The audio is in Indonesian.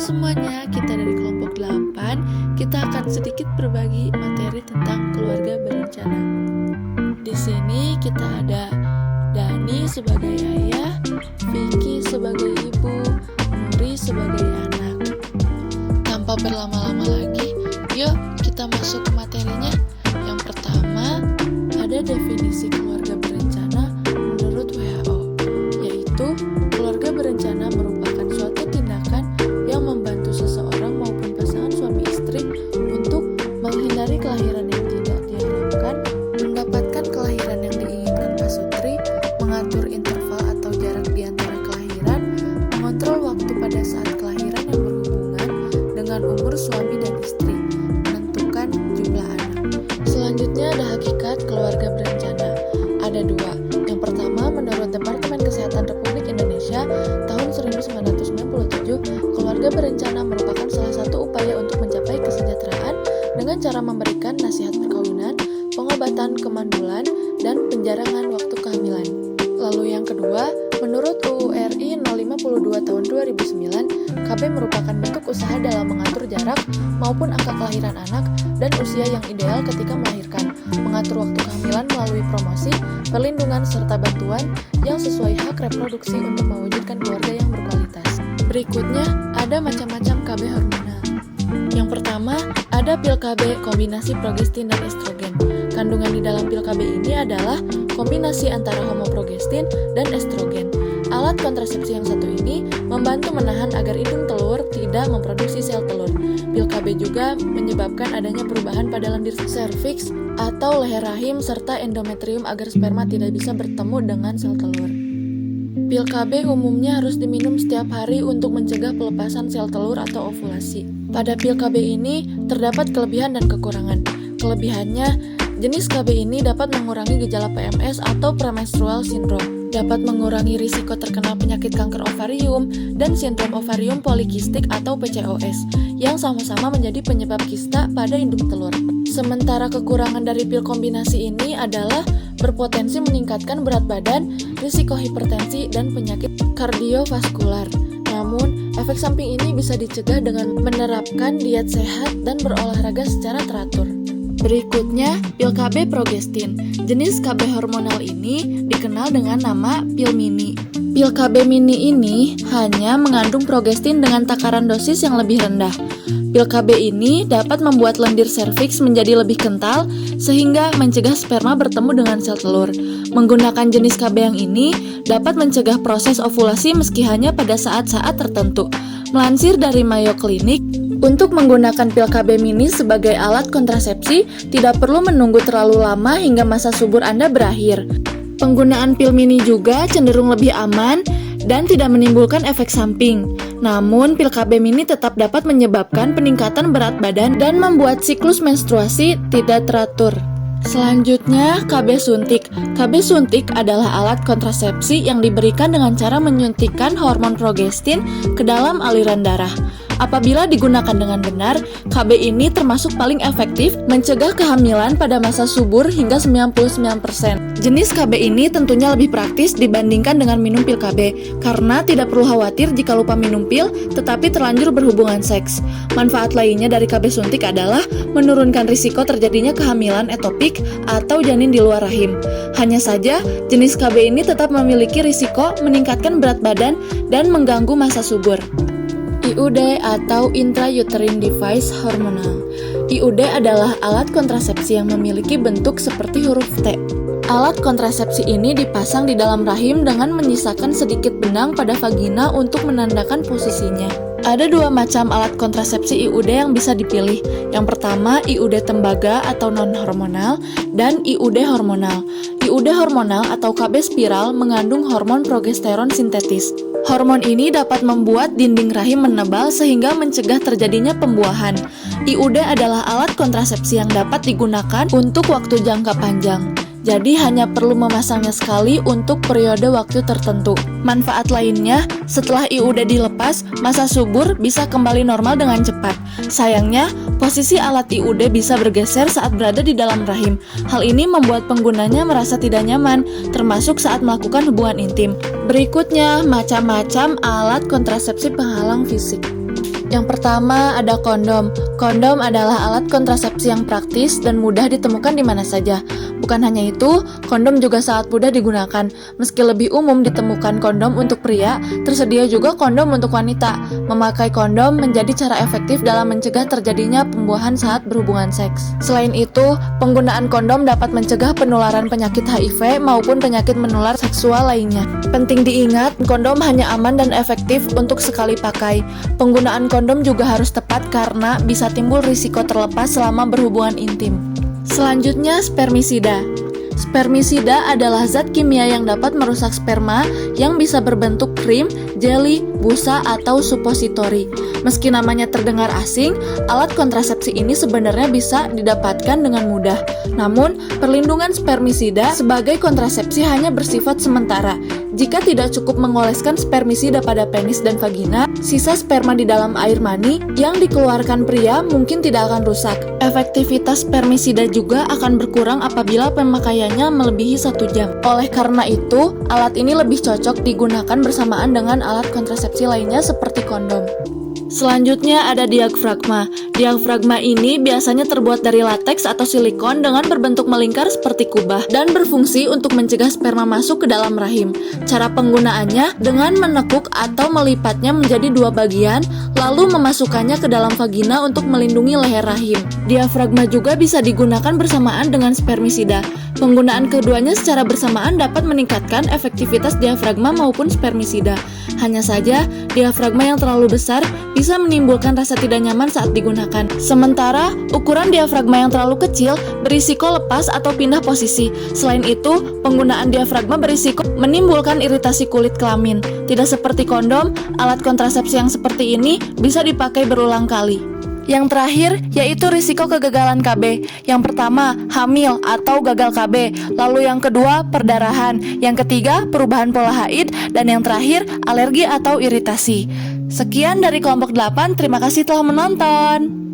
semuanya, kita dari kelompok 8. Kita akan sedikit berbagi materi tentang keluarga berencana. Di sini kita ada Dani sebagai ayah, Vicky sebagai ibu, Nuri sebagai anak. Tanpa berlama-lama lagi, yuk kita masuk ke materinya. Yang pertama, ada definisi keluarga berencana menurut WHO, yaitu keluarga berencana merupakan suatu tindakan yang membantu seseorang maupun pasangan suami istri untuk menghindari kelahiran yang tidak diharapkan, mendapatkan kelahiran yang diinginkan pasutri, mengatur interval atau jarak di antara kelahiran, mengontrol waktu pada saat kelahiran yang berhubungan dengan umur suami dan istri, menentukan jumlah anak. Selanjutnya ada hakikat keluarga berencana. Ada dua. Yang pertama, menurut Departemen Kesehatan Republik Indonesia tahun 1997, keluarga berencana merupakan salah satu upaya untuk mencapai kesejahteraan dengan cara memberikan nasihat perkawinan, pengobatan kemandulan, dan penjarangan waktu kehamilan. Lalu yang kedua, menurut UU RI 052 tahun 2009, KB merupakan bentuk usaha dalam mengatur jarak maupun angka kelahiran anak dan usia yang ideal ketika melahirkan, mengatur waktu kehamilan melalui promosi, perlindungan, serta bantuan yang sesuai hak reproduksi untuk mewujudkan keluarga yang berkualitas. Berikutnya, ada macam-macam KB hormonal. Yang pertama, ada pil KB kombinasi progestin dan estrogen. Kandungan di dalam pil KB ini adalah kombinasi antara homoprogestin dan estrogen. Alat kontrasepsi yang satu ini membantu menahan agar indung telur tidak memproduksi sel telur. Pil KB juga menyebabkan adanya perubahan pada lendir serviks atau leher rahim serta endometrium agar sperma tidak bisa bertemu dengan sel telur. Pil KB umumnya harus diminum setiap hari untuk mencegah pelepasan sel telur atau ovulasi. Pada pil KB ini terdapat kelebihan dan kekurangan. Kelebihannya, jenis KB ini dapat mengurangi gejala PMS atau premenstrual syndrome, dapat mengurangi risiko terkena penyakit kanker ovarium dan sindrom ovarium polikistik atau PCOS, yang sama-sama menjadi penyebab kista pada indung telur. Sementara kekurangan dari pil kombinasi ini adalah berpotensi meningkatkan berat badan, risiko hipertensi, dan penyakit kardiovaskular. Namun, efek samping ini bisa dicegah dengan menerapkan diet sehat dan berolahraga secara teratur. Berikutnya, pil KB progestin. Jenis KB hormonal ini dikenal dengan nama pil mini. Pil KB mini ini hanya mengandung progestin dengan takaran dosis yang lebih rendah. Pil KB ini dapat membuat lendir serviks menjadi lebih kental sehingga mencegah sperma bertemu dengan sel telur. Menggunakan jenis KB yang ini dapat mencegah proses ovulasi meski hanya pada saat-saat tertentu. Melansir dari Mayo Clinic, untuk menggunakan pil KB mini sebagai alat kontrasepsi, tidak perlu menunggu terlalu lama hingga masa subur Anda berakhir. Penggunaan pil mini juga cenderung lebih aman dan tidak menimbulkan efek samping. Namun, pil KB mini tetap dapat menyebabkan peningkatan berat badan dan membuat siklus menstruasi tidak teratur. Selanjutnya, KB suntik. KB suntik adalah alat kontrasepsi yang diberikan dengan cara menyuntikkan hormon progestin ke dalam aliran darah. Apabila digunakan dengan benar, KB ini termasuk paling efektif mencegah kehamilan pada masa subur hingga 99%. Jenis KB ini tentunya lebih praktis dibandingkan dengan minum pil KB, karena tidak perlu khawatir jika lupa minum pil tetapi terlanjur berhubungan seks. Manfaat lainnya dari KB suntik adalah menurunkan risiko terjadinya kehamilan etopik atau janin di luar rahim. Hanya saja, jenis KB ini tetap memiliki risiko meningkatkan berat badan dan mengganggu masa subur. IUD atau Intrauterine Device Hormonal. IUD adalah alat kontrasepsi yang memiliki bentuk seperti huruf T. Alat kontrasepsi ini dipasang di dalam rahim dengan menyisakan sedikit benang pada vagina untuk menandakan posisinya. Ada dua macam alat kontrasepsi IUD yang bisa dipilih. Yang pertama, IUD tembaga atau non-hormonal, dan IUD hormonal. IUD hormonal atau KB spiral mengandung hormon progesteron sintetis. Hormon ini dapat membuat dinding rahim menebal sehingga mencegah terjadinya pembuahan. IUD adalah alat kontrasepsi yang dapat digunakan untuk waktu jangka panjang. Jadi hanya perlu memasangnya sekali untuk periode waktu tertentu. Manfaat lainnya, setelah IUD dilepas, masa subur bisa kembali normal dengan cepat. Sayangnya, posisi alat IUD bisa bergeser saat berada di dalam rahim. Hal ini membuat penggunanya merasa tidak nyaman, termasuk saat melakukan hubungan intim. Berikutnya, macam-macam alat kontrasepsi penghalang fisik. Yang pertama ada kondom. Kondom adalah alat kontrasepsi yang praktis dan mudah ditemukan di mana saja. Bukan hanya itu, kondom juga sangat mudah digunakan. Meski lebih umum ditemukan kondom untuk pria, tersedia juga kondom untuk wanita. Memakai kondom menjadi cara efektif dalam mencegah terjadinya pembuahan saat berhubungan seks. Selain itu, penggunaan kondom dapat mencegah penularan penyakit HIV maupun penyakit menular seksual lainnya. Penting diingat, kondom hanya aman dan efektif untuk sekali pakai. Penggunaan kondom juga harus tepat karena bisa timbul risiko terlepas selama berhubungan intim. Selanjutnya, spermisida. Spermisida adalah zat kimia yang dapat merusak sperma yang bisa berbentuk krim, jeli, busa, atau supositori. Meski namanya terdengar asing, alat kontrasepsi ini sebenarnya bisa didapatkan dengan mudah. Namun, perlindungan spermisida sebagai kontrasepsi hanya bersifat sementara. Jika tidak cukup mengoleskan spermisida pada penis dan vagina, sisa sperma di dalam air mani yang dikeluarkan pria mungkin tidak akan rusak. Efektivitas spermisida juga akan berkurang apabila pemakaiannya melebihi 1 jam. Oleh karena itu, alat ini lebih cocok digunakan bersamaan dengan alat kontrasepsi lainnya seperti kondom. Selanjutnya ada diafragma. Diafragma ini biasanya terbuat dari lateks atau silikon dengan berbentuk melingkar seperti kubah dan berfungsi untuk mencegah sperma masuk ke dalam rahim. Cara penggunaannya dengan menekuk atau melipatnya menjadi 2 bagian, lalu memasukkannya ke dalam vagina untuk melindungi leher rahim. Diafragma juga bisa digunakan bersamaan dengan spermisida. Penggunaan keduanya secara bersamaan dapat meningkatkan efektivitas diafragma maupun spermisida. Hanya saja, diafragma yang terlalu besar bisa menimbulkan rasa tidak nyaman saat digunakan. Sementara, ukuran diafragma yang terlalu kecil berisiko lepas atau pindah posisi. Selain itu, penggunaan diafragma berisiko menimbulkan iritasi kulit kelamin. Tidak seperti kondom, alat kontrasepsi yang seperti ini bisa dipakai berulang kali. Yang terakhir, yaitu risiko kegagalan KB. Yang pertama, hamil atau gagal KB. Lalu yang kedua, perdarahan. Yang ketiga, perubahan pola haid. Dan yang terakhir, alergi atau iritasi. Sekian dari kelompok 8, terima kasih telah menonton.